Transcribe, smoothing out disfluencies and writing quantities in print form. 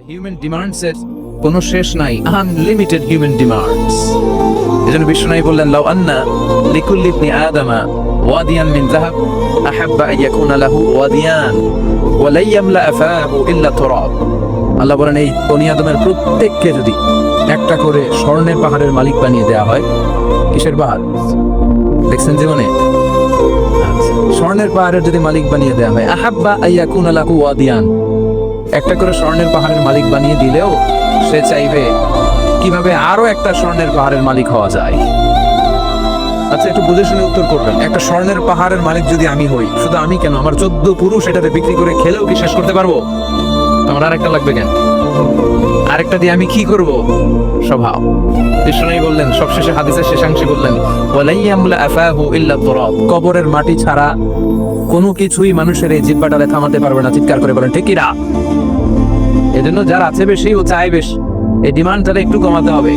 Human ডিমান্ডসের কোনো শেষ নাই, আনলিমিটেড হিউম্যান ডিমান্ডস। এজন্য বিশ্বনবী বললেন, লাউ আন্না লিকুল্লি ইবনি আদামা ওয়াদিয়ান মিন যাহাব আহাব্বা আন ইয়াকুনা লাহু ওয়াদিয়ান ওয়া লা ইয়ামলা আফাহু ইল্লা তুরাব। আল্লাহ বলেন, এই বনি আদমের প্রত্যেককে যদি একটা করে স্বর্ণের পাহাড়ের মালিক বানিয়ে দেওয়া হয়। কিসের পাহাড় দেখছেন জীবনে? স্বর্ণের পাহাড়ের যদি মালিক বানিয়ে দেওয়া হয়, আহাব্বা আন ইয়াকুনা লাহু ওয়াদিয়ান, একটা করে স্বর্ণের পাহাড়ের মালিক বানিয়ে দিলেও সে চাইবে কিভাবে আরো একটা স্বর্ণের পাহাড়ের মালিক হওয়া যায়। আচ্ছা, একটু বুঝে শুনে উত্তর করবেন। একটা স্বর্ণের পাহাড়ের মালিক যদি আমি হই, শুধু আমি কেন, আমার 14 পুরুষ এটাতে বিক্রি করে খেলেও কি শেষ করতে পারবো? আমার আরেকটা লাগবে কেন? আরেকটা দিয়ে আমি কি করব? স্বভাব। বিশ্বনবী বললেন, সবশেষে হাদিসের শেষাংশে বললেন, ওয়ালা ইয়ামলা আফাহু ইল্লা তুরাব, কবরের মাটি ছাড়া কোনো কিছুই মানুষের এই জিহ্বাটারে থামাতে পারবে না। চিৎকার করে বলেন, ঠিক কি না? এজন্য যার আছে বেশি ও চায় বেশি, এই ডিমান্ডটা একটু কমাতে হবে।